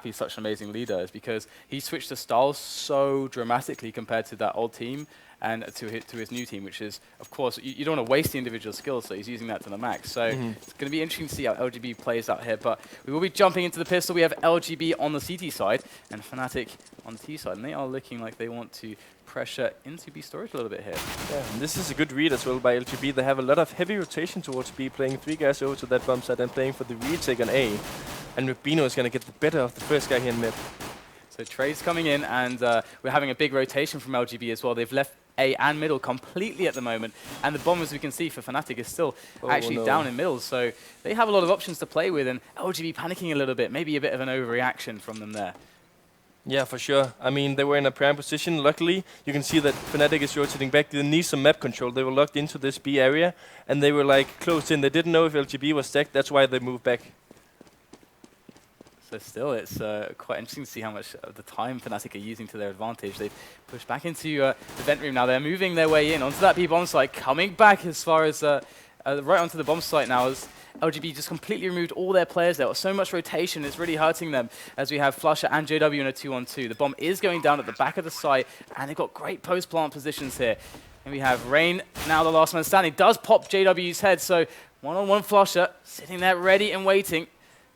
he's such an amazing leader is because he switched the styles so dramatically compared to that old team and to his new team, which is, of course, you don't want to waste the individual skills, so he's using that to the max. So it's going to be interesting to see how LGB plays out here, but we will be jumping into the pistol. We have LGB on the CT side and Fnatic on the T side, and they are looking like they want to pressure into B storage a little bit here. Yeah, and this is a good read as well by LGB. They have a lot of heavy rotation towards B, playing 3 guys over to that bomb side and playing for the retake on A. And Rubino is going to get the better of the first guy here in mid. So trades coming in, and we're having a big rotation from LGB as well. They've left A and middle completely at the moment, and the bomb, as we can see, for Fnatic is still actually down in middle. So they have a lot of options to play with, and LGB panicking a little bit, maybe a bit of an overreaction from them there. Yeah, for sure. I mean, they were in a prime position. Luckily, you can see that Fnatic is rotating back. They need some map control. They were locked into this B area, and they were like closed in. They didn't know if LGB was stacked. That's why they moved back. So still, it's quite interesting to see how much of the time Fnatic are using to their advantage. They've pushed back into the vent room now. They're moving their way in onto that B bomb site, coming back as far as right onto the bomb site now as LGB just completely removed all their players there. So much rotation, it's really hurting them as we have Flusher and JW in a 2-on-2. The bomb is going down at the back of the site, and they've got great post-plant positions here. And we have Rain, now the last man standing, does pop JW's head, so one-on-one Flusher, sitting there ready and waiting.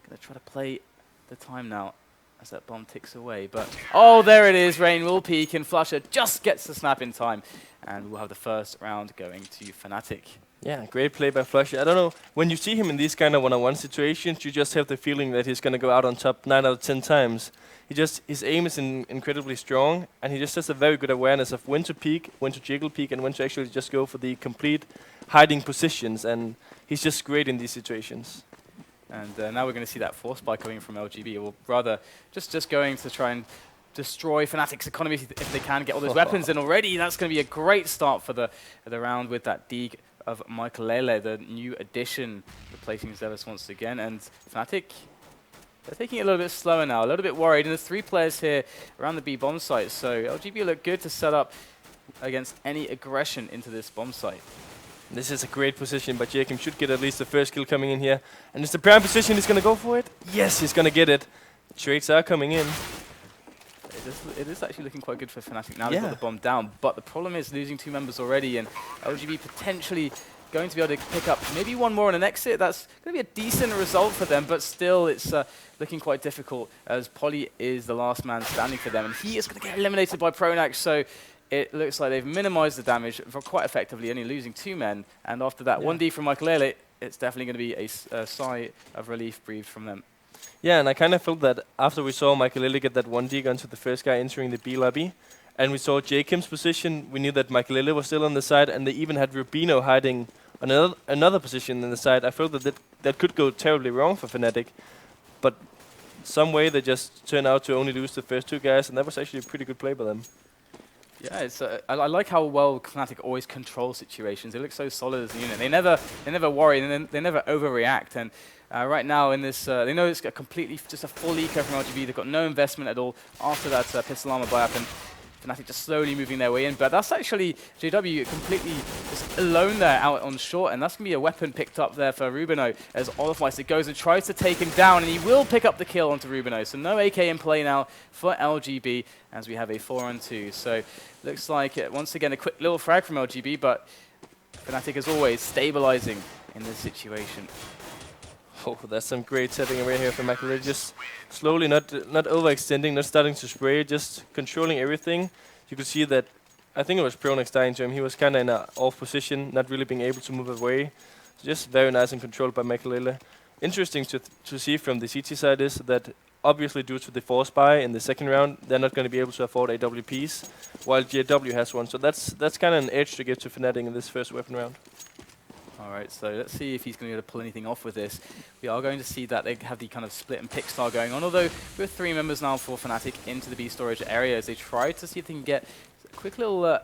Gonna try to play the time now as that bomb ticks away, but oh, there it is. Rain will peek, and Flusher just gets the snap in time, and we'll have the first round going to Fnatic. Yeah, great play by Flusher. I don't know, when you see him in these kind of one-on-one situations, you just have the feeling that he's going to go out on top 9 out of 10 times. His aim is incredibly strong, and he just has a very good awareness of when to peek, when to jiggle peek, and when to actually just go for the complete hiding positions, and he's just great in these situations. And now we're going to see that force buy coming from LGB, or rather, just going to try and destroy Fnatic's economy if they can get all those weapons in already. That's going to be a great start for the round with that dig of Michaelele, the new addition, replacing Zealous once again. And Fnatic, they're taking it a little bit slower now, a little bit worried. And there's 3 players here around the B bomb site, so LGB look good to set up against any aggression into this bomb site. This is a great position, but Jacob should get at least the first kill coming in here. And it's the prime position, he's going to go for it. Yes, he's going to get it. Trades are coming in. It is actually looking quite good for Fnatic now. They've got the bomb down, but the problem is losing 2 members already, and LGB potentially going to be able to pick up maybe 1 more on an exit. That's going to be a decent result for them, but still it's looking quite difficult as Polly is the last man standing for them, and he is going to get eliminated by Pronax, so it looks like they've minimized the damage for quite effectively, only losing 2 men, and after that 1D from Michaelele, it's definitely going to be a sigh of relief breathed from them. Yeah, and I kind of felt that after we saw Michaelele get that 1D gun to the first guy entering the B lobby, and we saw Jacob's position, we knew that Michaelele was still on the side, and they even had Rubino hiding on another position in the side. I felt that could go terribly wrong for Fnatic, but some way they just turned out to only lose the first 2 guys, and that was actually a pretty good play by them. Yeah, it's I like how well Fnatic always control situations. They look so solid as a unit. They never worry, and they never overreact. And right now in this, they know it's just a full eco from LGB. They've got no investment at all after that pistol armor buy-up, and Fnatic just slowly moving their way in. But that's actually JW completely just alone there out on short, and that's going to be a weapon picked up there for Rubino as Olafmeister goes and tries to take him down, and he will pick up the kill onto Rubino. So no AK in play now for LGB as we have a 4-on-2. So looks like once again a quick little frag from LGB, but Fnatic as always stabilizing in this situation. Oh, that's some great setting away here from Michaelele. Just slowly, not overextending, not starting to spray, just controlling everything. You could see that, I think it was Pronax dying to him. He was kind of in an off position, not really being able to move away. So just very nice and controlled by Michaelele. Interesting to see from the CT side is that obviously due to the force buy in the second round, they're not going to be able to afford AWPs, while JW has one. So that's kind of an edge to give to Fnatic in this first weapon round. All right, so let's see if he's going to be able to pull anything off with this. We are going to see that they have the kind of split and pick style going on, although we have 3 members now for Fnatic into the B storage area as they try to see if they can get a quick little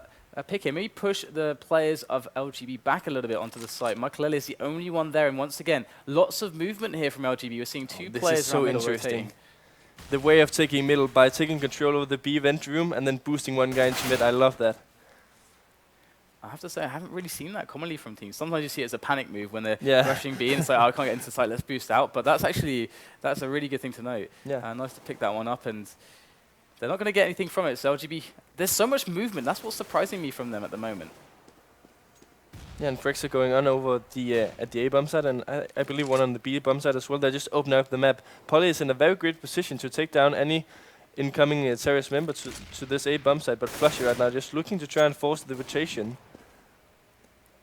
pick here. Maybe push the players of LGB back a little bit onto the site. Michaelele is the only one there, and once again, lots of movement here from LGB. We're seeing 2 players. This is so interesting. The way of taking middle by taking control of the B vent room and then boosting 1 guy into mid, I love that. I have to say, I haven't really seen that commonly from teams. Sometimes you see it as a panic move when they're Yeah. rushing B and it's like, oh, I can't get into site, let's boost out. But that's a really good thing to note. Yeah. Nice to pick that one up, and they're not going to get anything from it. So LGB, there's so much movement. That's what's surprising me from them at the moment. Yeah, and Frex are going on over the at the A bomb side, and I believe one on the B bomb side as well. They're just opening up the map. Poly is in a very great position to take down any incoming Series member to this A bomb side, but Flushy right now just looking to try and force the rotation.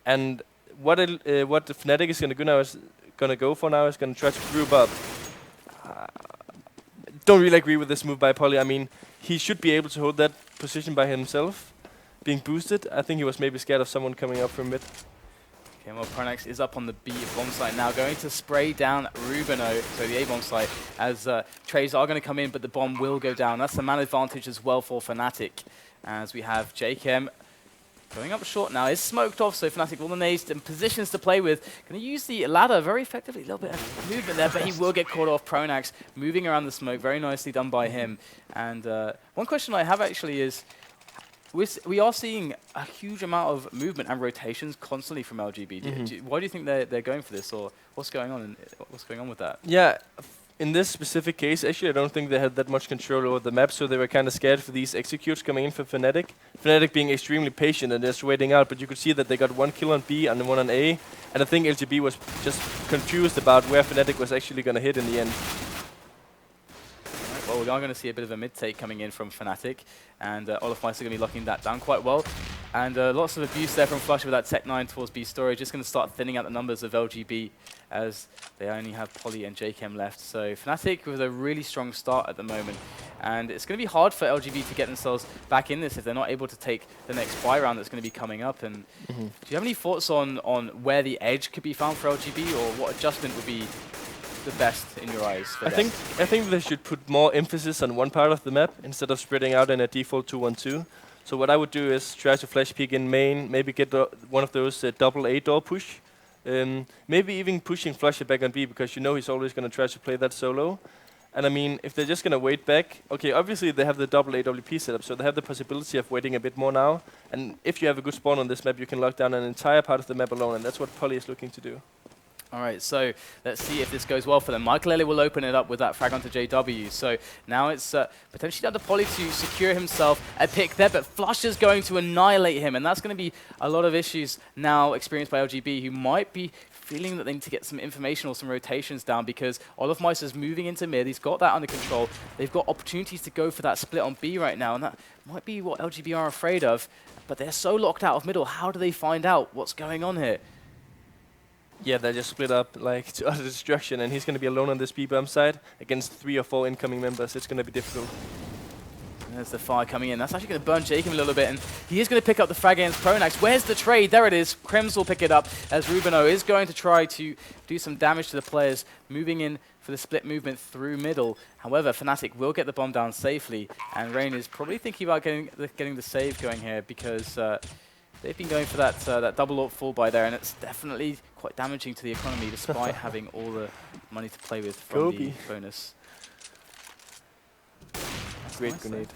And what the Fnatic is gonna go for now is gonna try to group up. Don't really agree with this move by Poly. I mean, he should be able to hold that position by himself, being boosted. I think he was maybe scared of someone coming up from mid. Okay, well, Pronax is up on the B bomb site now, going to spray down Rubino, so the A bomb site, as trades are going to come in, but the bomb will go down. That's the man advantage as well for Fnatic, as we have JKM going up short now. Is smoked off, so Fnatic will the nades and positions to play with. Going to use the ladder very effectively. A little bit of movement there, but he will get caught off. Pronax moving around the smoke, very nicely done by him. And one question I have actually is, we are seeing a huge amount of movement and rotations constantly from LGB. Why do you think they're going for this, or what's going on? What's going on with that? Yeah, in this specific case, actually, I don't think they had that much control over the map, so they were kind of scared for these executes coming in for Fnatic. Fnatic being extremely patient and just waiting out, but you could see that they got 1 kill on B and 1 on A, and I think LGB was just confused about where Fnatic was actually going to hit in the end. Well, we are going to see a bit of a mid-take coming in from Fnatic, and Olafmeister are going to be locking that down quite well. And lots of abuse there from Flush with that Tech 9 towards B storage. Just going to start thinning out the numbers of LGB, as they only have Poly and JKM left. So Fnatic with a really strong start at the moment. And it's going to be hard for LGB to get themselves back in this if they're not able to take the next buy round that's going to be coming up. And do you have any thoughts on where the edge could be found for LGB, or what adjustment would be the best in your eyes for them? I think they should put more emphasis on one part of the map instead of spreading out in a default 2-1-2. So what I would do is try to flash peek in main, maybe get one of those double A door push. Maybe even pushing Flusher back on B, because you know he's always going to try to play that solo. And I mean, if they're just going to wait back, okay, obviously they have the double AWP setup, so they have the possibility of waiting a bit more now. And if you have a good spawn on this map, you can lock down an entire part of the map alone, and that's what Poly is looking to do. All right, so let's see if this goes well for them. Michael Ellie will open it up with that frag onto JW. So now it's potentially down to Poly to secure himself a pick there, but Flush is going to annihilate him, and that's going to be a lot of issues now experienced by LGB, who might be feeling that they need to get some information or some rotations down, because Olafmeister is moving into mid. He's got that under control. They've got opportunities to go for that split on B right now, and that might be what LGB are afraid of, but they're so locked out of middle. How do they find out what's going on here? Yeah, they just split up like to utter destruction, and he's going to be alone on this B-bomb side against 3 or 4 incoming members. It's going to be difficult. There's the fire coming in. That's actually going to burn Jacob a little bit, and he is going to pick up the frag against Pronax. Where's the trade? There it is. Krems will pick it up, as Rubino is going to try to do some damage to the players, moving in for the split movement through middle. However, Fnatic will get the bomb down safely, and Rain is probably thinking about getting the save going here, because they've been going for that double AWP full buy there, and it's definitely quite damaging to the economy, despite having all the money to play with from the bonus. Great grenade.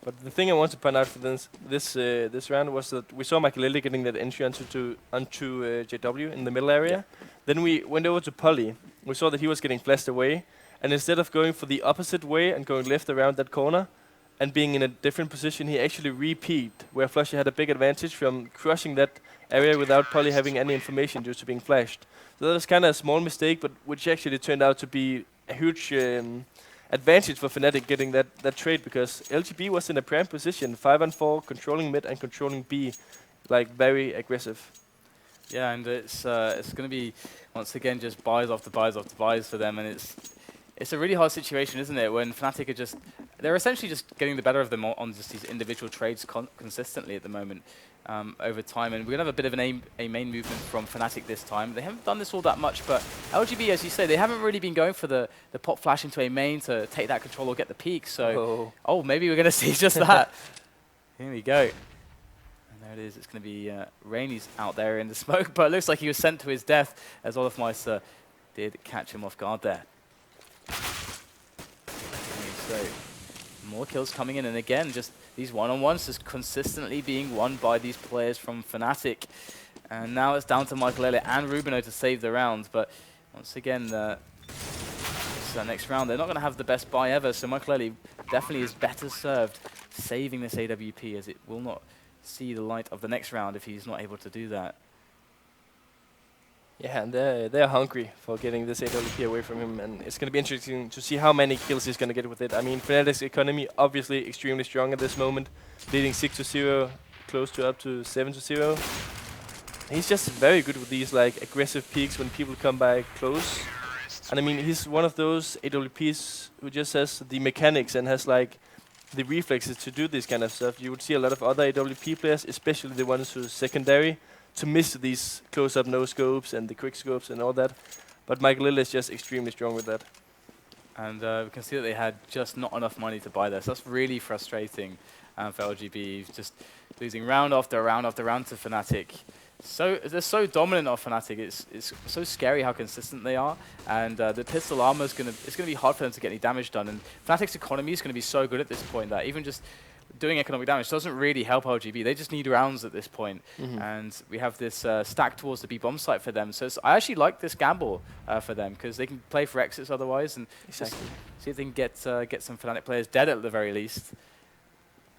But the thing I want to point out for this round was that we saw Michael getting that entry onto JW in the middle area. Yeah. Then we went over to Poly. We saw that he was getting flashed away, and instead of going for the opposite way and going left around that corner and being in a different position, he actually repeated where Flusher had a big advantage from crushing that area without Poly having any information due to being flashed. So that was kind of a small mistake, but which actually turned out to be a huge advantage for Fnatic getting that trade, because LGB was in a prime position, 5-on-4, controlling mid and controlling B, like very aggressive. Yeah, and it's going to be, once again, just buys after buys after buys for them, and it's a really hard situation, isn't it, when Fnatic are just, they're essentially just getting the better of them on just these individual trades consistently at the moment over time. And we're going to have a bit of a main movement from Fnatic this time. They haven't done this all that much, but LGB, as you say, they haven't really been going for the pop flash into a main to take that control or get the peak. So, maybe we're going to see just that. Here we go. And there it is. It's going to be Rainy's out there in the smoke, but it looks like he was sent to his death, as Olafmeister did catch him off guard there. So More kills coming in, and again, just these one-on-ones just consistently being won by these players from Fnatic. And now it's down to Michael and Rubino to save the round, but once again, this next round, they're not going to have the best buy ever, so Michael definitely is better served saving this AWP, as it will not see the light of the next round if he's not able to do that. Yeah, and they're hungry for getting this AWP away from him, and it's going to be interesting to see how many kills he's going to get with it. I mean, Fnatic's economy obviously extremely strong at this moment, leading 6-0, close to up to 7-0. He's just very good with these like aggressive peaks when people come by close. And I mean, he's one of those AWPs who just has the mechanics and has like the reflexes to do this kind of stuff. You would see a lot of other AWP players, especially the ones who are secondary, to miss these close-up no-scopes and the quick-scopes and all that. But Michael is just extremely strong with that. And we can see that they had just not enough money to buy this. That's really frustrating for LGB, just losing round after round after round to Fnatic. So they're so dominant of Fnatic. It's so scary how consistent they are, and the pistol armor it's gonna be hard for them to get any damage done. And Fnatic's economy is gonna be so good at this point that even just doing economic damage doesn't really help LGB. They just need rounds at this point. And we have this stack towards the B bomb site for them. So I actually like this gamble for them, because they can play for exits otherwise, and see if they can get some Fnatic players dead at the very least.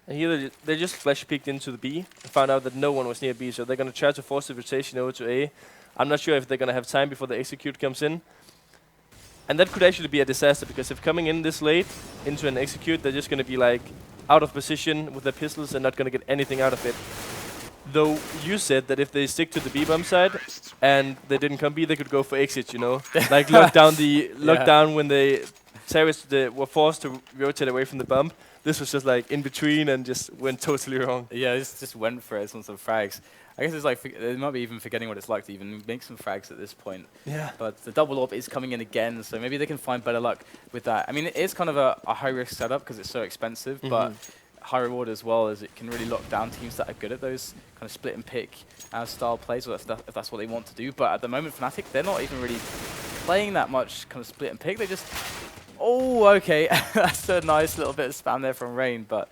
And here they just flash peeked into the B and found out that no one was near B, so they're going to try to force the rotation over to A. I'm not sure if they're going to have time before the execute comes in. And that could actually be a disaster, because if coming in this late into an execute, they're just going to be like out of position with their pistols and not going to get anything out of it. Though you said that if they stick to the B bomb side and they didn't come B, they could go for exit, you know? Like lock down when they terrorists were forced to rotate away from the bump. This was just like in between and just went totally wrong. Yeah, it just went for it on some frags. I guess it's like they might be even forgetting what it's like to even make some frags at this point. Yeah. But the double AWP is coming in again, so maybe they can find better luck with that. I mean, it is kind of a high-risk setup because it's so expensive, but high reward as well, as it can really lock down teams that are good at those kind of split and pick style plays, if that's what they want to do. But at the moment, Fnatic, they're not even really playing that much kind of split and pick. They just... Oh, okay. That's a nice little bit of spam there from Rain, but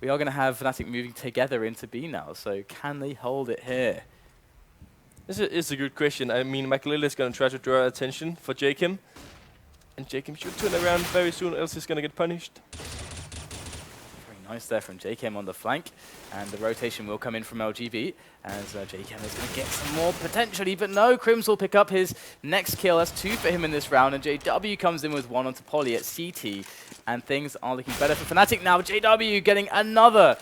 we are going to have Fnatic moving together into B now, so can they hold it here? This is a good question. I mean, Michael is going to try to draw attention for Jakim, and Jakim should turn around very soon, else he's going to get punished. Very nice there from JKM on the flank, and the rotation will come in from LGB, as JKM is going to get some more potentially, but no, Crims will pick up his next kill. That's 2 for him in this round, and JW comes in with 1 onto Poly at CT, and things are looking better for Fnatic now. JW getting another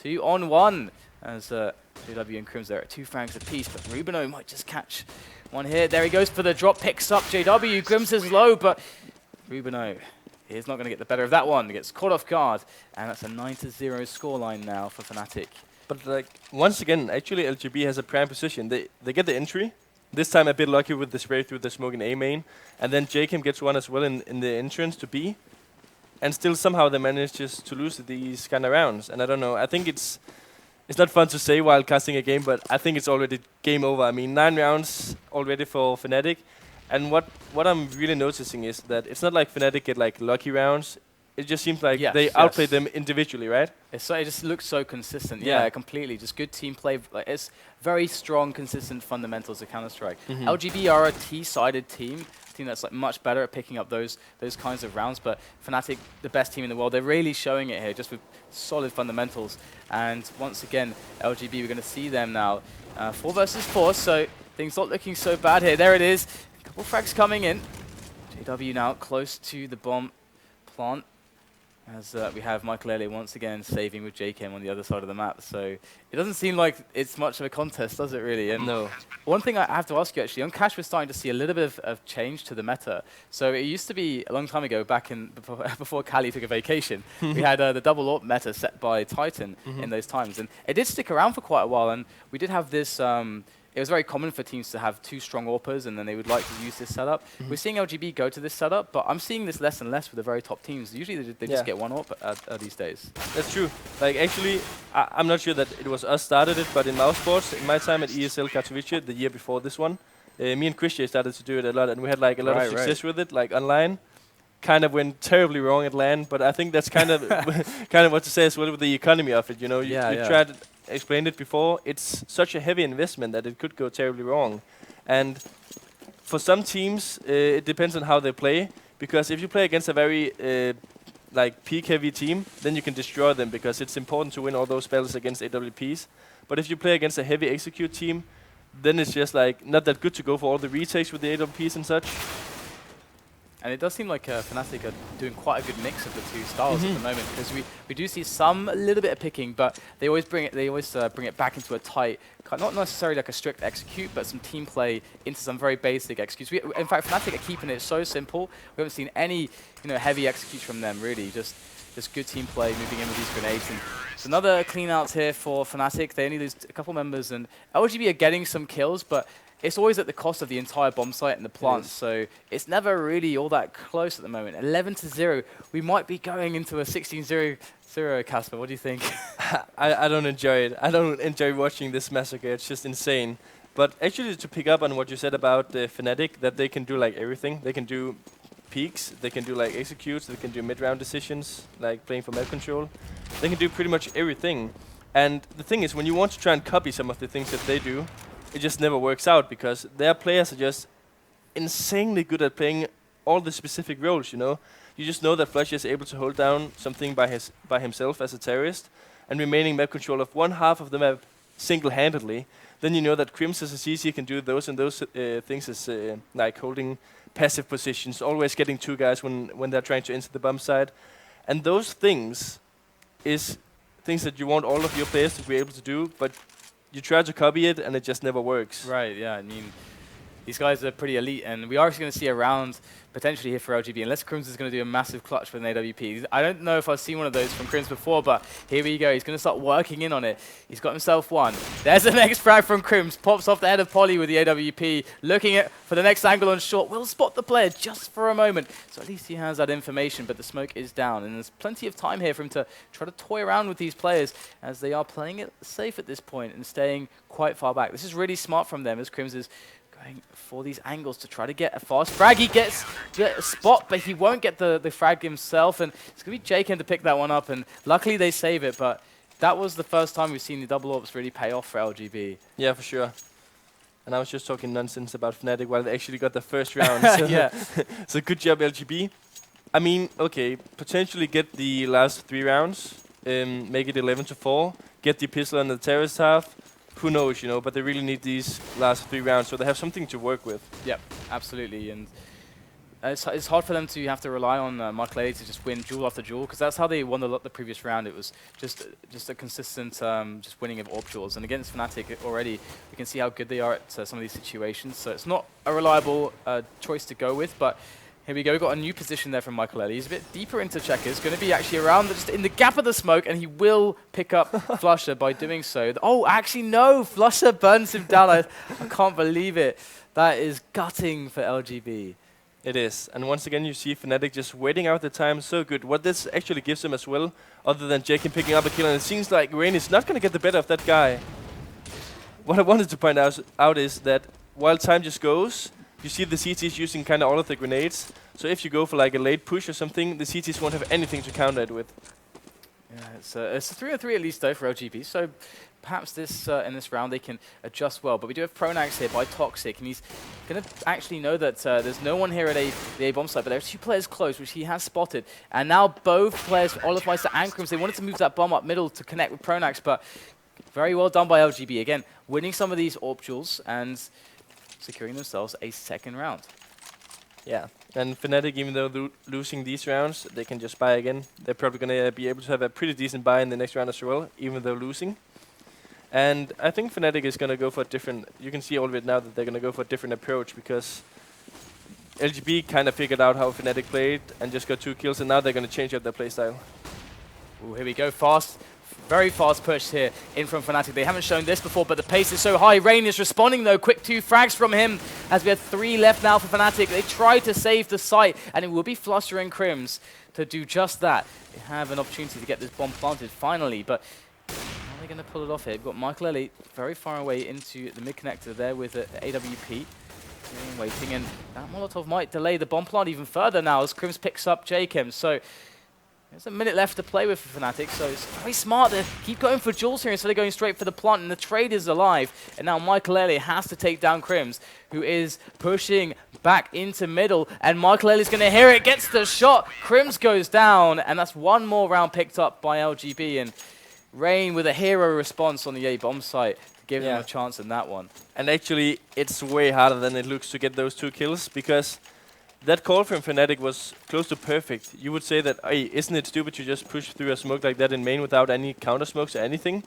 2-on-1, as JW and Crims are at 2 frags apiece, but Rubino might just catch one here. There he goes for the drop, picks up JW. Crims is low, but Rubino is not going to get the better of that one. He gets caught off guard, and that's a 9-0 scoreline now for Fnatic. But like once again, actually LGB has a prime position. They get the entry. This time a bit lucky with the spray through the smoke in A main, and then Jakim gets one as well in the entrance to B, and still somehow they manage just to lose these kind of rounds. And I don't know. I think it's not fun to say while casting a game, but I think it's already game over. I mean, 9 rounds already for Fnatic. And what I'm really noticing is that it's not like Fnatic get like lucky rounds. It just seems like they outplay them individually, right? It just looks so consistent. Yeah, completely. Just good team play. Like, it's very strong, consistent fundamentals of Counter-Strike. LGB are a T-sided team. A team that's like much better at picking up those kinds of rounds. But Fnatic, the best team in the world, they're really showing it here, just with solid fundamentals. And once again, LGB, we're going to see them now. 4 versus 4, so things not looking so bad here. There it is. Couple frags coming in. JW now close to the bomb plant, as we have Michael once again saving with JKM on the other side of the map. So it doesn't seem like it's much of a contest, does it really? And no. One thing I have to ask you actually, on Cash we're starting to see a little bit of change to the meta. So it used to be a long time ago, back in before Cali took a vacation, we had the double AWP meta set by Titan in those times. And it did stick around for quite a while, and we did have this... it was very common for teams to have 2 strong AWPers, and then they would like to use this setup. We're seeing LGB go to this setup, but I'm seeing this less and less with the very top teams. Usually they just get 1 AWP these days. That's true. Like actually, I'm not sure that it was us started it, but in Mouse Sports, in my time at ESL Katowice, the year before this one, me and Christian started to do it a lot, and we had like a lot of success with it, like online. kind of went terribly wrong at LAN, but I think that's kind of kind of what to say as well with the economy of it. You know, you tried to explain it before. It's such a heavy investment that it could go terribly wrong, and for some teams, it depends on how they play. Because if you play against a very like peak-heavy team, then you can destroy them because it's important to win all those battles against AWPs. But if you play against a heavy execute team, then it's just like not that good to go for all the retakes with the AWPs and such. And it does seem like Fnatic are doing quite a good mix of the two styles at the moment, because we do see a little bit of picking, but they always bring it back into a tight, not necessarily like a strict execute, but some team play into some very basic executes. In fact, Fnatic are keeping it so simple. We haven't seen any heavy executes from them really. Just good team play, moving in with these grenades. And it's another clean out here for Fnatic. They only lose a couple members, and LGB are getting some kills, but it's always at the cost of the entire bomb site and the plant, so it's never really all that close at the moment. 11-0. We might be going into a 16-0, Casper. What do you think? I don't enjoy it. I don't enjoy watching this massacre. It's just insane. But actually, to pick up on what you said about Fnatic, that they can do like everything. They can do peaks, they can do like executes, they can do mid-round decisions, like playing for map control. They can do pretty much everything. And the thing is, when you want to try and copy some of the things that they do, it just never works out because their players are just insanely good at playing all the specific roles, you know. You just know that Flush is able to hold down something by himself as a terrorist and remaining map control of one half of the map single-handedly. Then you know that Crims as a CC can do those and those things as like holding passive positions, always getting two guys when they're trying to enter the bomb site. And those things is things that you want all of your players to be able to do, but you try to copy it, and it just never works. Right, yeah. I mean, these guys are pretty elite, and we are actually going to see a round potentially here for LGB, unless Crims is going to do a massive clutch with an AWP. I don't know if I've seen one of those from Crims before, but here we go. He's going to start working in on it. He's got himself one. There's the next frag from Crims. Pops off the head of Polly with the AWP. Looking for the next angle on short. Will spot the player just for a moment. So at least he has that information, but the smoke is down. And there's plenty of time here for him to try to toy around with these players as they are playing it safe at this point and staying quite far back. This is really smart from them as Crims is going for these angles to try to get a fast frag. He gets a spot, but he won't get the frag himself, and it's going to be Jaken to pick that one up, and luckily they save it, but that was the first time we've seen the double ops really pay off for LGB. Yeah, for sure. And I was just talking nonsense about Fnatic while they actually got the first round. So yeah. So good job, LGB. I mean, okay, potentially get the last 3 rounds, make it 11-4, get the pistol on the terrorist half. Who knows, you know, but they really need these last 3 rounds, so they have something to work with. Yep, absolutely, and it's hard for them to have to rely on Markley to just win duel after duel, because that's how they won the previous round. It was just a consistent just winning of AWP duels, and against Fnatic already, we can see how good they are at some of these situations, so it's not a reliable choice to go with, but here we go. We've got a new position there from Michael Ellie. He's a bit deeper into checkers. Going to be actually around just in the gap of the smoke, and he will pick up Flusher by doing so. Oh, actually, no. Flusher burns him down. I can't believe it. That is gutting for LGB. It is. And once again, you see Fnatic just waiting out the time so good. What this actually gives them as well, other than Jaken picking up a kill, and it seems like Rain is not going to get the better of that guy. What I wanted to point out is that while time just goes, you see the CTs using kind of all of the grenades. So if you go for like a late push or something, the CTs won't have anything to counter it with. Yeah, it's a 3-on-3 at least though for LGB. So perhaps this in this round they can adjust well. But we do have Pronax here by Toxic, and he's going to actually know that there's no one here at the A bomb site, but there's 2 players close, which he has spotted. And now both players, Olafmeister and Crims, they wanted to move that bomb up middle to connect with Pronax, but very well done by LGB. Again, winning some of these AWP duels and securing themselves a 2nd round. Yeah, and Fnatic, even though losing these rounds, they can just buy again. They're probably going to be able to have a pretty decent buy in the next round as well, even though losing. And I think Fnatic is going to go for a different... You can see all of it now that they're going to go for a different approach, because LGB kind of figured out how Fnatic played and just got 2 kills, and now they're going to change up their playstyle. Ooh, here we go, fast. Very fast push here in from Fnatic. They haven't shown this before, but the pace is so high. Rain is responding though. Quick 2 frags from him as we have 3 left now for Fnatic. They try to save the site, and it will be Flusher and Crims to do just that. They have an opportunity to get this bomb planted finally, but how are they going to pull it off here? We've got Michael Ellie very far away into the mid connector there with the AWP. Waiting, and that Molotov might delay the bomb plant even further now as Crims picks up Jakem. So there's a minute left to play with for Fnatic, so it's very smart to keep going for Jules here instead of going straight for the plant, and the trade is alive. And now Michael Elliott has to take down Crims, who is pushing back into middle, and Michael Elliott's going to hear it, gets the shot, Crims goes down, and that's one more round picked up by LGB, and Rain with a hero response on the A bomb site to give them a chance in that one. And actually, it's way harder than it looks to get those 2 kills, because that call from Fnatic was close to perfect. You would say that, hey, isn't it stupid to just push through a smoke like that in main without any counter smokes or anything?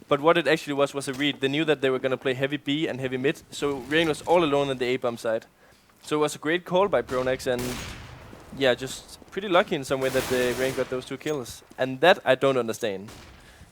But what it actually was a read. They knew that they were going to play heavy B and heavy mid, so Rain was all alone on the A-bomb side. So it was a great call by Pronax, and yeah, just pretty lucky in some way that the Rain got those 2 kills. And that I don't understand.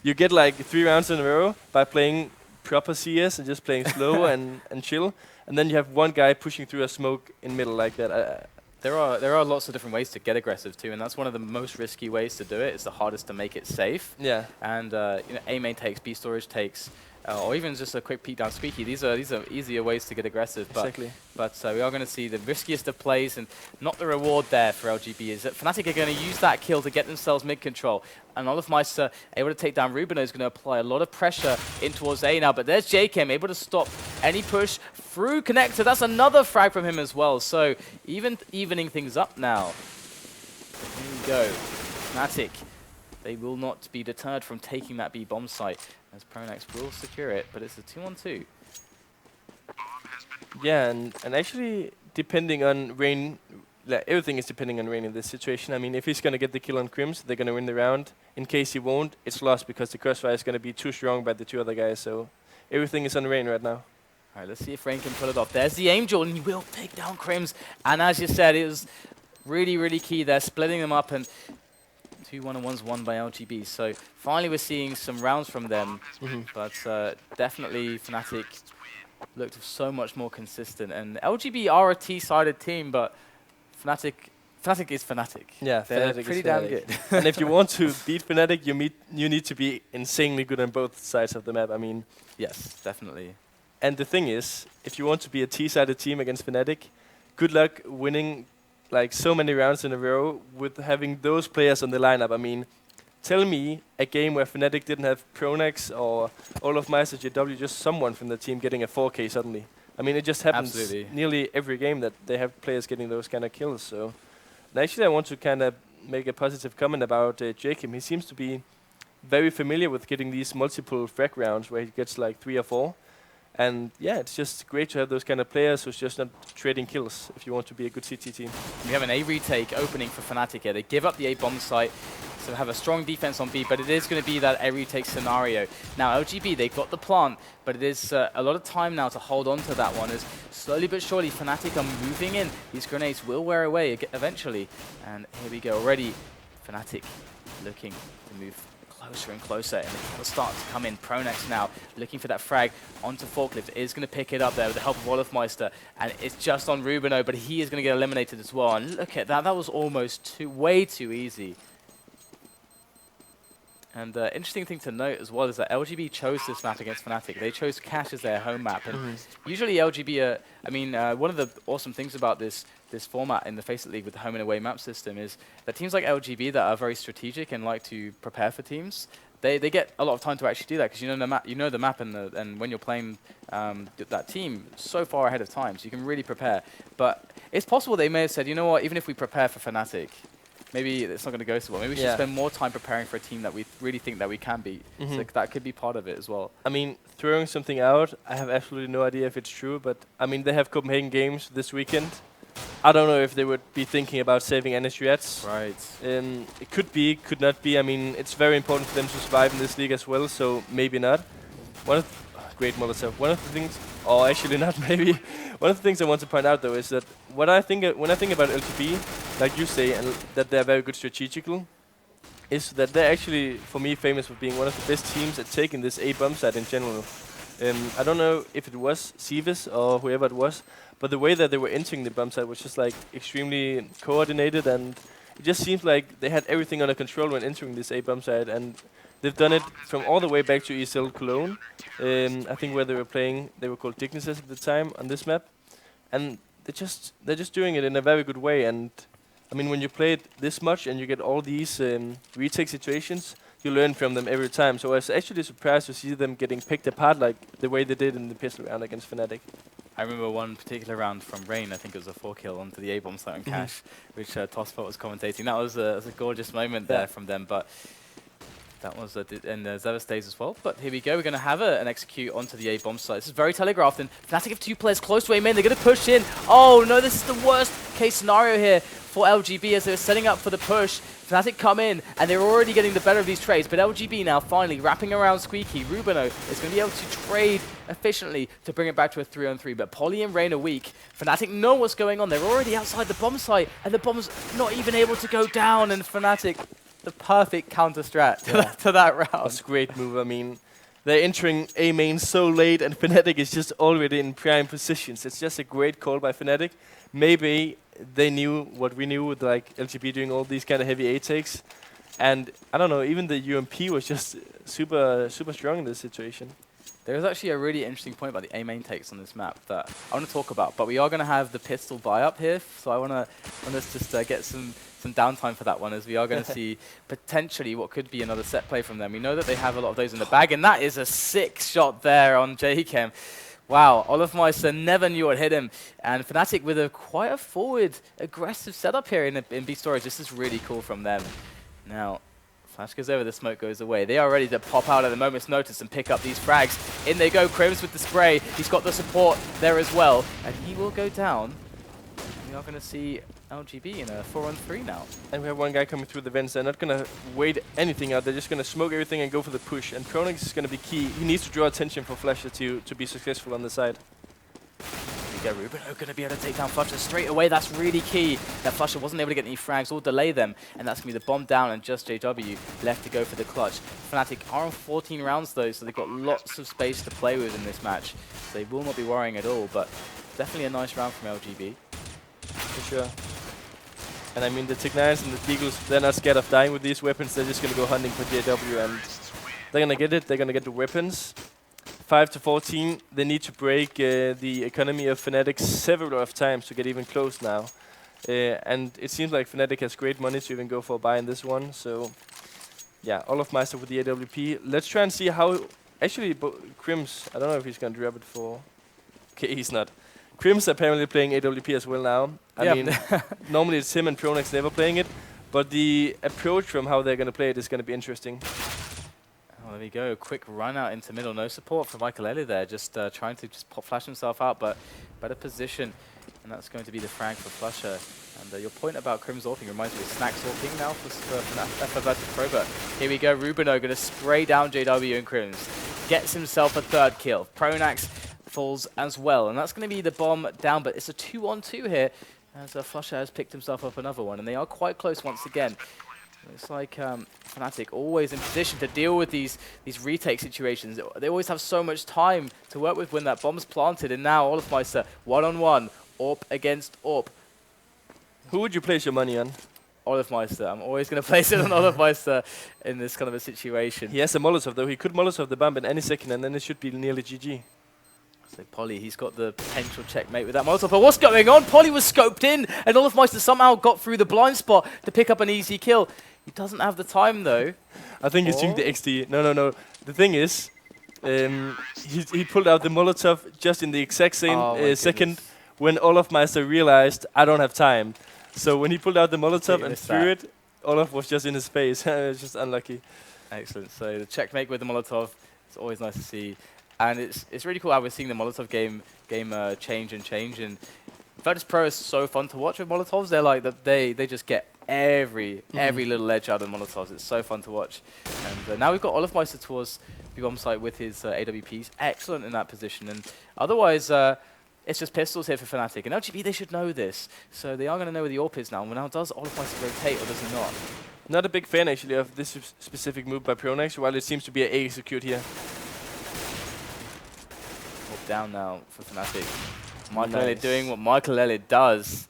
You get like 3 rounds in a row by playing proper CS and just playing slow and chill, and then you have one guy pushing through a smoke in middle like that. There are lots of different ways to get aggressive too, and that's one of the most risky ways to do it. It's the hardest to make it safe. Yeah. And you know, A main takes, B storage takes, or even just a quick peek down Squeaky. These are easier ways to get aggressive. Exactly. But we are going to see the riskiest of plays, and not the reward there for LGB. Is that Fnatic are going to use that kill to get themselves mid control. And Olofmeister able to take down Rubino is going to apply a lot of pressure in towards A now. But there's Jakem able to stop any push through connector. That's another frag from him as well. So evening things up now. Here we go. Fnatic, they will not be deterred from taking that B bomb site, as Pronax will secure it, but it's a 2-on-2. Yeah, and actually, depending on Rain, like, everything is depending on Rain in this situation. I mean, if he's going to get the kill on Crims, they're going to win the round. In case he won't, it's lost because the crossfire is going to be too strong by the 2 other guys. So everything is on Rain right now. All right, let's see if Rain can pull it off. There's the Angel, and he will take down Crims. And as you said, it was really, really key there, splitting them up, and 2 1-on-1s won by LGB. So finally we're seeing some rounds from them, but definitely Fnatic looked so much more consistent. And LGB are a T-sided team, but Fnatic is Fnatic. Yeah, they're Fnatic pretty is damn Fnatic. good. And if you want to beat Fnatic, you need to be insanely good on both sides of the map. I mean, Yes, definitely. and the thing is, if you want to be a T-sided team against Fnatic, good luck winning like so many rounds in a row with having those players on the lineup. I mean, tell me a game where Fnatic didn't have Pronax or Olofmeister, JW, just someone from the team getting a 4K suddenly. I mean, it just happens nearly every game that they have players getting those kind of kills. So, and actually, I want to kind of make a positive comment about Jakem. He seems to be very familiar with getting these multiple frag rounds where he gets like 3 or 4. And yeah, it's just great to have those kind of players who's just not trading kills if you want to be a good CT team. We have an A retake opening for Fnatic here. They give up the A bomb site, so have a strong defense on B, but it is going to be that A retake scenario. Now LGB, they've got the plant, but it is a lot of time now to hold on to that one, as slowly but surely Fnatic are moving in. These grenades will wear away eventually. And here we go already. Fnatic looking to move closer and closer, and the kills start to come in. Pronax now looking for that frag onto Forklift, is going to pick it up there with the help of Olofmeister, and it's just on Rubino, but he is going to get eliminated as well. And look at that, that was almost way too easy. And the interesting thing to note as well is that LGB chose this map against Fnatic. They chose Cash as their home map. And usually LGB, one of the awesome things about this format in the FACEIT League with the home and away map system is that teams like LGB that are very strategic and like to prepare for teams, they get a lot of time to actually do that, because you know the map and when you're playing that team so far ahead of time, so you can really prepare. But it's possible they may have said, you know what, even if we prepare for Fnatic, maybe it's not going to go so well. Maybe we should spend more time preparing for a team that we really think that we can beat. So that could be part of it as well. I mean, throwing something out, I have absolutely no idea if it's true, but I mean, they have Copenhagen games this weekend. I don't know if they would be thinking about saving NSGs. Right. It could be, could not be. I mean, it's very important for them to survive in this league as well, so maybe not. Great Molotov. One of the things, or actually not maybe, one of the things I want to point out though is that when I think about LGB, like you say, and that they're very good strategical, is that they're actually, for me, famous for being one of the best teams at taking this A bomb site in general. I don't know if it was Sivis or whoever it was, but the way that they were entering the bomb site was just like extremely coordinated, and it just seems like they had everything under control when entering this A bomb site, and they've done it from all the way back to ESL Cologne. I think where they were playing, they were called Dignitas at the time on this map. and they're just doing it in a very good way. And I mean, when you play it this much and you get all these retake situations, you learn from them every time. So I was actually surprised to see them getting picked apart like the way they did in the pistol round against Fnatic. I remember one particular round from Rain, I think it was a 4-kill onto the A-bomb site on Cash, which Tosspot was commentating. That was a gorgeous moment there from them, but that was in Zevis days as well. But here we go, we're going to have an execute onto the A-bomb site. This is very telegraphed, and Fnatic have 2 players close to A main. They're going to push in. Oh no, this is the worst case scenario here for LGB as they're setting up for the push. Fnatic come in, and they're already getting the better of these trades, but LGB now finally wrapping around Squeaky. Rubino is going to be able to trade efficiently to bring it back to a 3-on-3, but Polly and Rain are weak. Fnatic know what's going on. They're already outside the bomb site, and the bomb's not even able to go down, and Fnatic, the perfect counter-strat to that round. That's a great move. I mean, they're entering A main so late, and Fnatic is just already in prime positions. It's just a great call by Fnatic. Maybe they knew what we knew with like LGB doing all these kind of heavy A takes, and I don't know, even the UMP was just super strong in this situation. There is actually a really interesting point about the A main takes on this map that I want to talk about, but we are going to have the pistol buy up here, so I want us just get some downtime for that one, as we are going to see potentially what could be another set play from them. We know that they have a lot of those in the bag, and that is a 6 shot there on JChem. Wow, Olofmeister never knew what hit him, and Fnatic with quite a forward, aggressive setup here in B storage. This is really cool from them. Now, flash goes over, the smoke goes away. They are ready to pop out at the moment's notice and pick up these frags. In they go, Crims with the spray. He's got the support there as well, and he will go down. We are going to see LGB in a 4-on-3 now. And we have one guy coming through the vents. They're not going to wait anything out. They're just going to smoke everything and go for the push. And Pronix is going to be key. He needs to draw attention for Flasher to be successful on the side. Here we go, Rubino going to be able to take down Flusher straight away. That's really key. That Flusher wasn't able to get any frags or delay them. And that's going to be the bomb down and just JW left to go for the clutch. Fnatic are on 14 rounds though, so they've got lots of space to play with in this match. So they will not be worrying at all, but definitely a nice round from LGB. For sure. And I mean, the Tech9s and the Deagles, they're not scared of dying with these weapons. They're just going to go hunting for JW, and they're going to get it. They're going to get the weapons. 5 to 14. They need to break the economy of Fnatic several of times to get even close now. And it seems like Fnatic has great money to even go for a buy in this one. So, yeah, Olofmeister with the AWP. Let's try and see how... Actually, Crims, I don't know if he's going to drop it for... Okay, he's not. Crims apparently playing AWP as well now. I mean, normally it's him and Pronix never playing it, but the approach from how they're going to play it is going to be interesting. Oh, there we go. Quick run out into middle. No support for Michael Ellie there. Just trying to just pop flash himself out, but better position. And that's going to be the frag for Flusher. And your point about Crim's AWPing reminds me of Snacks AWPing now for versus Pro. But here we go. Rubino going to spray down JW and Crims. Gets himself a 3rd kill. Pronax falls as well, and that's going to be the bomb down, but it's a 2-on-2 here as Flusher has picked himself up another one, and they are quite close once again. It's like Fnatic always in position to deal with these retake situations. They always have so much time to work with when that bomb's planted, and now Olofmeister 1-on-1, AWP against AWP. Who would you place your money on? Olofmeister. I'm always going to place it on Olofmeister in this kind of a situation. He has a Molotov though. He could Molotov the bomb in any second, and then it should be nearly GG. So Polly, he's got the potential checkmate with that Molotov. But what's going on? Polly was scoped in, and Olofmeister somehow got through the blind spot to pick up an easy kill. He doesn't have the time, though. I think he's doing the XD. No. The thing is, he pulled out the Molotov just in the exact same second when Olofmeister realized, I don't have time. So when he pulled out the Molotov and threw it, Olof was just in his face. It was just unlucky. Excellent. So the checkmate with the Molotov, it's always nice to see. And it's really cool how we're seeing the Molotov game change. And Virtus Pro is so fun to watch with Molotovs. They're like they just get every little edge out of Molotovs. It's so fun to watch. And now we've got Olofmeister towards the bomb site with his AWPs. Excellent in that position. And otherwise, it's just pistols here for Fnatic. And LGB, they should know this. So they are going to know where the AWP is now. Now, does Olofmeister rotate or does he not? Not a big fan, actually, of this specific move by Pronax, while it seems to be an A execute here. Down now for Fnatic. Michael Elliott doing what Michael Elliott does,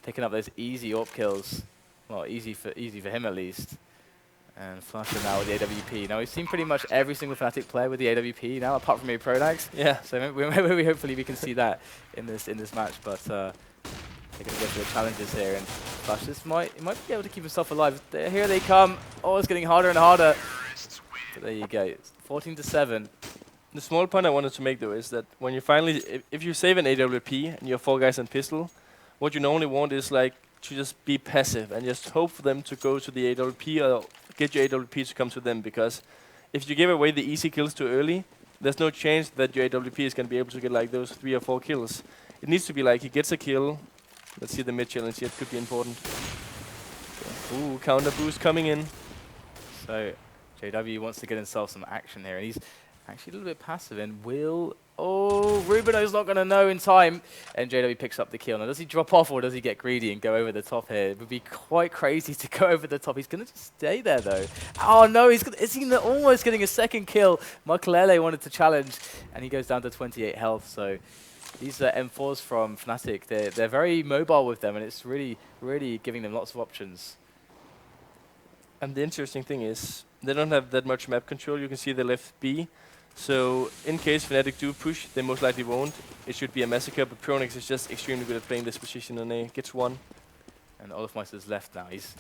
picking up those easy AWP kills. Well, easy for him at least. And Flusher now with the AWP. Now we've seen pretty much every single Fnatic player with the AWP now, apart from maybe Prodax. Yeah. So hopefully we can see that in this match. But they're going to go for the challenges here, and Flushes might be able to keep himself alive. Here they come. Oh, it's getting harder and harder. But there you go. It's 14-7. The small point I wanted to make though is that when you finally, if you save an AWP and you're 4 guys on pistol, what you normally want is like to just be passive and just hope for them to go to the AWP or get your AWP to come to them, because if you give away the easy kills too early, there's no chance that your AWP is going to be able to get like those 3 or 4 kills. It needs to be like he gets a kill. Let's see the mid challenge here, it could be important. Okay. Ooh, counter boost coming in. So JW wants to get himself some action here, and he's actually a little bit passive and will... Oh, Rubino's not going to know in time. And JW picks up the kill. Now, does he drop off or does he get greedy and go over the top here? It would be quite crazy to go over the top. He's going to just stay there, though. Oh, no, is he almost getting a second kill? Makalele wanted to challenge, and he goes down to 28 health. So these M4s from Fnatic, they're very mobile with them, and it's really, really giving them lots of options. And the interesting thing is, they don't have that much map control. You can see they left B. So in case Fnatic do push, they most likely won't. It should be a massacre, but Pronix is just extremely good at playing this position, and he gets 1. And Olofmeister's left now. He's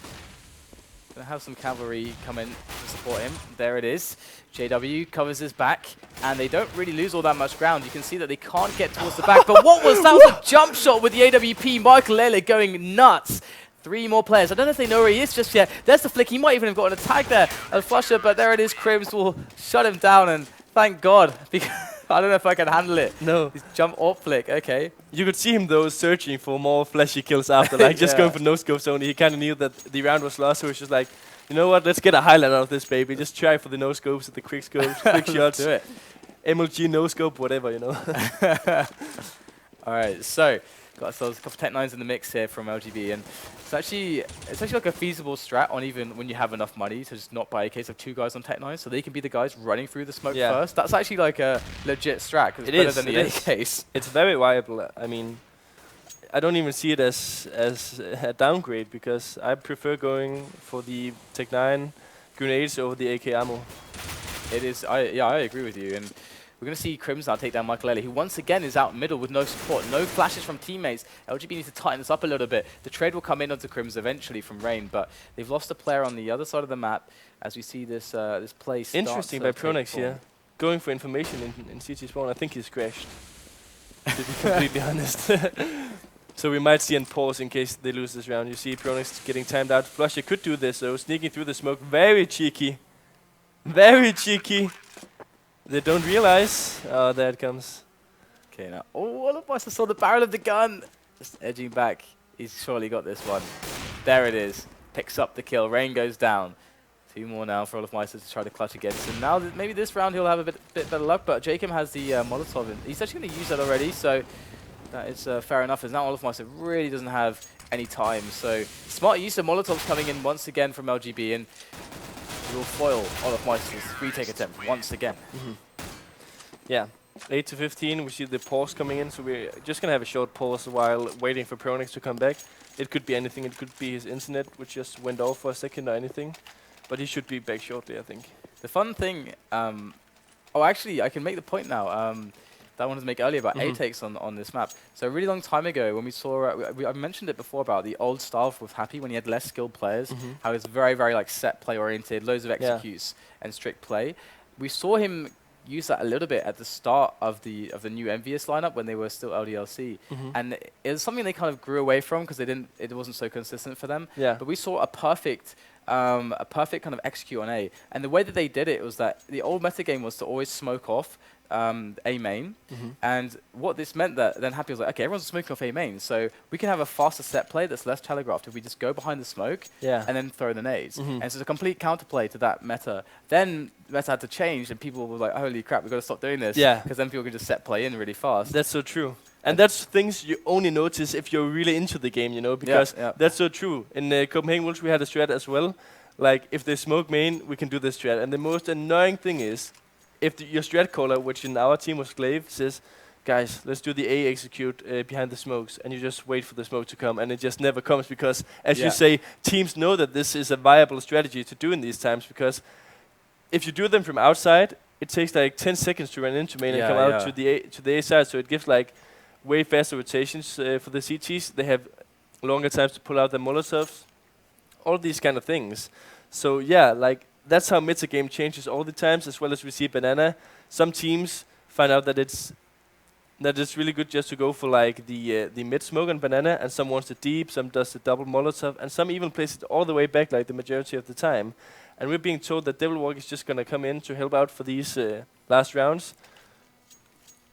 going to have some cavalry come in to support him. There it is. JW covers his back, and they don't really lose all that much ground. You can see that they can't get towards the back. But what was that? Was a jump shot with the AWP. Michael Lele going nuts. 3 more players. I don't know if they know where he is just yet. There's the flick. He might even have gotten a tag there. And Flusher, but there it is. Cribs will shut him down, and thank God, because I don't know if I can handle it. No. He's jump or flick, okay. You could see him though searching for more flashy kills after, like just going for no scopes only. He kind of knew that the round was lost, so he was just like, you know what, let's get a highlight out of this, baby. Just try for the no scopes, the quick scopes, quick shots. Do it. MLG no scope, whatever, you know. All right, so got ourselves a couple of Tech 9s in the mix here from LGB, and it's actually like a feasible strat on even when you have enough money to just not buy a case of 2 guys on Tech 9s, so they can be the guys running through the smoke first. That's actually like a legit strat, because it's better than the A case. It's very viable. I mean, I don't even see it as a downgrade, because I prefer going for the Tech 9 grenades over the AK ammo. It is, I agree with you, and we're going to see Crims now take down Makalele, who once again is out middle with no support, no flashes from teammates. LGB needs to tighten this up a little bit. The trade will come in onto Crims eventually from Rain, but they've lost a player on the other side of the map as we see this this play start. Interesting by Pronix here, going for information in CT spawn. I think he's crashed, to be completely honest. So we might see a pause in case they lose this round. You see Pronix getting timed out. Flusher could do this though, sneaking through the smoke. Very cheeky. Very cheeky. They don't realize. Oh, there it comes. Okay, now, all of us saw the barrel of the gun. Just edging back. He's surely got this one. There it is. Picks up the kill. Rain goes down. 2 more now for Olofmeister to try to clutch against him. Now, maybe this round he'll have a bit better luck, but Jacob has the Molotov. And he's actually going to use that already, so that is fair enough, as now Olofmeister really doesn't have any time. So, smart use of Molotovs coming in once again from LGB, and will foil Olofmeister's retake attempt once again. Yeah, 8-15, we see the pause coming in, so we're just going to have a short pause while waiting for Pronix to come back. It could be anything, it could be his internet, which just went off for a second or anything, but he should be back shortly, I think. The fun thing, oh actually, I can make the point now, that I wanted to make earlier about A takes on this map. So a really long time ago, when we saw, I mentioned it before about the old style with Happy when he had less skilled players, how it's very, very like set play oriented, loads of executes and strict play. We saw him use that a little bit at the start of the new Envious lineup when they were still LDLC, and it was something they kind of grew away from because it wasn't so consistent for them. Yeah. But we saw a perfect kind of execute on A, and the way that they did it was that the old metagame was to always smoke off A main, and what this meant that then Happy was like, okay, everyone's smoking off A main, so we can have a faster set play that's less telegraphed if we just go behind the smoke and then throw the nades. And so it's a complete counterplay to that meta. Then meta had to change, and people were like, holy crap, we've got to stop doing this, because then people can just set play in really fast. That's so true. And that's things you only notice if you're really into the game, you know, because that's so true. In Copenhagen Wolves, we had a strat as well. Like, if they smoke main, we can do this strat. And the most annoying thing is, if your strat caller, which in our team was Glaive, says, guys, let's do the A execute behind the smokes, and you just wait for the smoke to come, and it just never comes because, as you say, teams know that this is a viable strategy to do in these times, because if you do them from outside, it takes like 10 seconds to run into main and come out to the A side, so it gives like way faster rotations for the CTs. They have longer times to pull out the Molotovs, all these kind of things. So yeah, like that's how meta game changes all the times, as well as we see banana. Some teams find out that it's really good just to go for like the mid smoke on banana, and some wants the deep, some does the double Molotov, and some even plays it all the way back like the majority of the time. And we're being told that Devil Walk is just gonna come in to help out for these last rounds.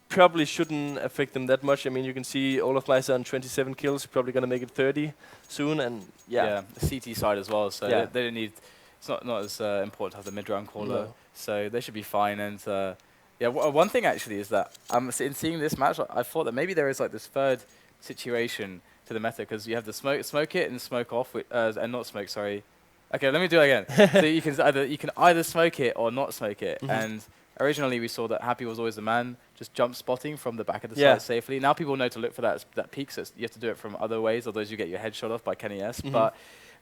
Probably shouldn't affect them that much. I mean, you can see Olaf Meiser on 27 kills, probably gonna make it 30 soon, and the CT side as well. So they don't need. It's not as important to have the mid round caller, so they should be fine. And one thing actually is that in seeing this match, I thought that maybe there is like this third situation to the meta, because you have the smoke it and smoke off, and not smoke. Sorry. Okay, let me do it again. So you can either smoke it or not smoke it. And originally we saw that Happy was always the man, just jump spotting from the back of the side safely. Now people know to look for that peak, so you have to do it from other ways, otherwise you get your head shot off by Kenny S.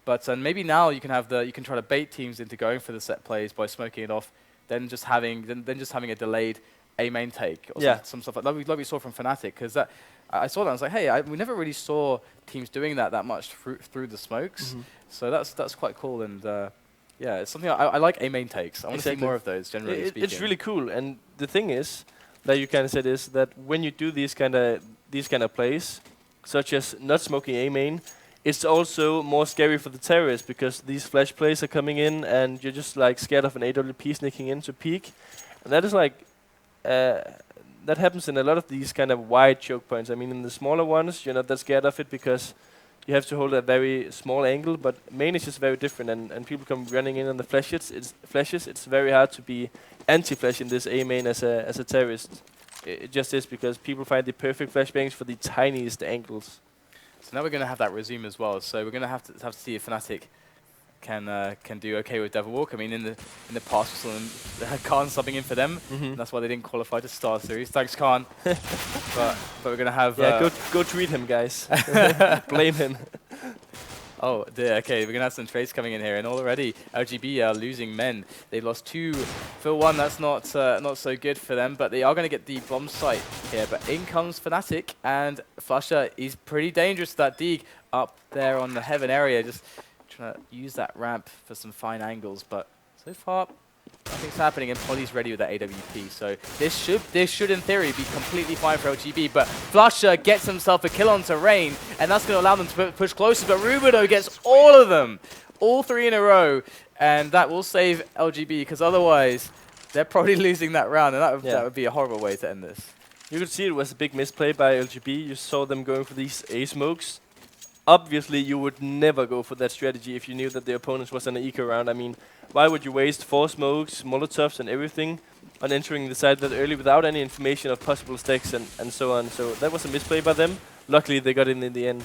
But maybe now you can try to bait teams into going for the set plays by smoking it off, then just having a delayed A main take or some stuff like we saw from Fnatic, because I saw that and I was like, hey, we never really saw teams doing that much through the smokes. So that's quite cool, and it's something I like. A main takes. I want to see more of those. Generally speaking, it's really cool. And the thing is, like you kind of said, is that when you do these kind of plays, such as not smoking A main, it's also more scary for the terrorists, because these flash plays are coming in, and you're just like scared of an AWP sneaking into peak, and that is like that happens in a lot of these kind of wide choke points. I mean, in the smaller ones, you're not that scared of it because you have to hold a very small angle, but main is just very different, and people come running in on the flashes. It's very hard to be anti-flash in this A main as a terrorist. It just is, because people find the perfect flashbangs for the tiniest angles. So now we're going to have that resume as well. So we're going to have to see if Fnatic can do okay with Devil Walk. I mean, in the past, we saw them, Khan subbing in for them, and that's why they didn't qualify to Star Series. Thanks, Khan. but we're gonna have go tweet him, guys. Blame him. Oh dear. Okay, we're gonna have some trades coming in here, and already LGB are losing men. They lost 2 for 1. That's not so good for them, but they are gonna get the bomb site here. But in comes Fnatic, and Flusher is pretty dangerous. That dig up there on the heaven area, just trying to use that ramp for some fine angles, but so far nothing's happening, and Polly's ready with that AWP. So this should in theory be completely fine for LGB, but Flusher gets himself a kill onto Rain, and that's going to allow them to push closer, but Rubido gets all of them, all 3 in a row, and that will save LGB, because otherwise they're probably losing that round, and that would be a horrible way to end this. You could see it was a big misplay by LGB. You saw them going for these A smokes. Obviously, you would never go for that strategy if you knew that the opponent was on an eco round. I mean, why would you waste 4 smokes, Molotovs, and everything on entering the side that early without any information of possible stacks and so on? So that was a misplay by them. Luckily, they got in the end.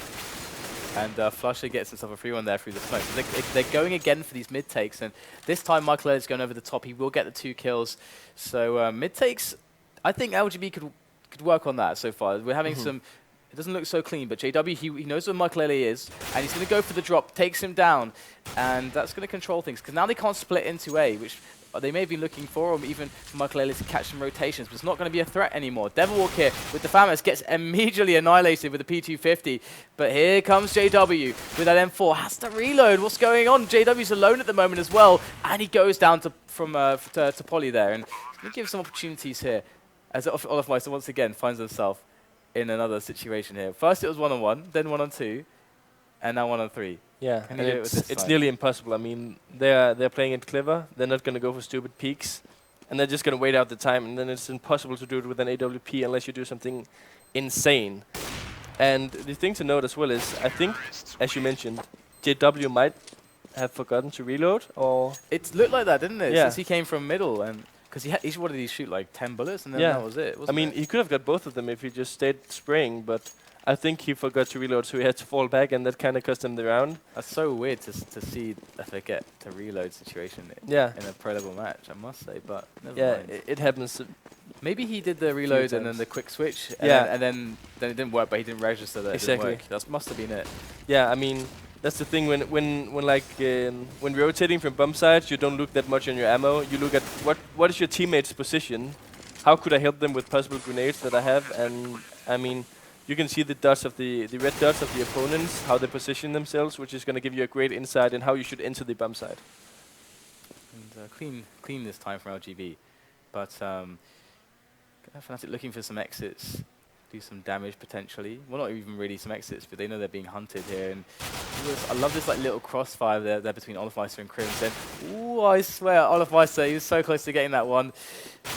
And Flusher gets himself a free one there through the smoke. So they're going again for these mid takes, and this time Michael is going over the top. He will get the 2 kills. So mid takes, I think LGB could work on that so far. We're having some. It doesn't look so clean, but JW, he knows where Michael is, and he's going to go for the drop, takes him down, and that's going to control things, because now they can't split into A, which they may have been looking for, or even for Michael to catch some rotations, but it's not going to be a threat anymore. Devil Walk here with the Famas gets immediately annihilated with the P250, but here comes JW with that M4, has to reload. What's going on? JW's alone at the moment as well, and he goes down to Polly there, and he gives some opportunities here, as Olaf Meister once again finds himself in another situation here. First it was 1-on-1, then 1-on-2, and now 1-on-3. Yeah, and it's nearly impossible. I mean, they're playing it clever. They're not going to go for stupid peaks, and they're just going to wait out the time, and then it's impossible to do it with an AWP unless you do something insane. And the thing to note as well is, I think, as you mentioned, JW might have forgotten to reload, or... It looked like that, didn't it? Yeah. Since he came from middle, and... Because each one of these shoot like 10 bullets, and then that was it, wasn't I mean, it? he could have got both of them if he just stayed spraying, but I think he forgot to reload, so he had to fall back, and that kind of cost him the round. That's so weird to see a forget to reload situation in a pro level match, I must say, but never mind. It happens. Maybe he did the reload and then the quick switch, and then it didn't work, but he didn't register that it didn't work. That must have been it. Yeah, I mean, that's the thing when rotating from bump sides, you don't look that much on your ammo. You look at what is your teammate's position. How could I help them with possible grenades that I have? And I mean, you can see the dots of the red dots of the opponents, how they position themselves, which is going to give you a great insight in how you should enter the bump side. And clean this time from LGB, but Fnatic looking for some exits, do some damage potentially. Well, not even really some exits, but they know they're being hunted here. And I love this like little crossfire there between Olofmeister and Crimson. Ooh, I swear, Olofmeister, he was so close to getting that one,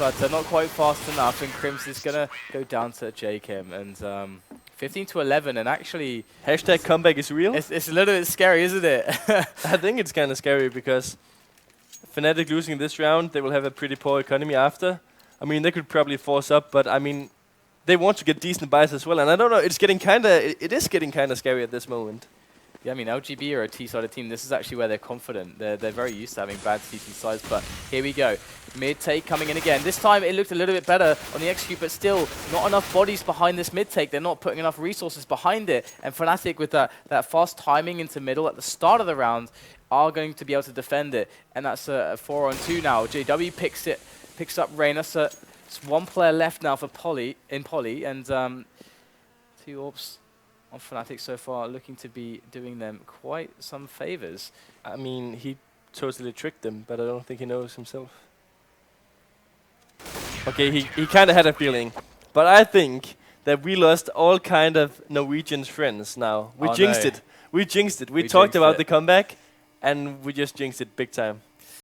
but not quite fast enough. And Crimson's gonna go down to JKim, and 15 to 11, and actually hashtag comeback is real. It's a little bit scary, isn't it? I think it's kind of scary because Fnatic losing this round, they will have a pretty poor economy after. I mean, they could probably force up, but I mean, they want to get decent buys as well. And I don't know, it is getting kind of scary at this moment. Yeah, I mean, LGB are a T-sided team. This is actually where they're confident. They're very used to having bad CT sides, but here we go. Mid take coming in again. This time it looked a little bit better on the execute, but still not enough bodies behind this mid take. They're not putting enough resources behind it. And Fnatic with that fast timing into middle at the start of the round are going to be able to defend it. And that's a 4-on-2 now. JW picks up Rain. That's it's one player left now for Poly, and 2 orbs on Fnatic so far, looking to be doing them quite some favors. I mean, he totally tricked them, but I don't think he knows himself. Okay, he kind of had a feeling, but I think that we lost all kind of Norwegian's friends now. We jinxed it. We jinxed it. We talked about the comeback, and we just jinxed it big time.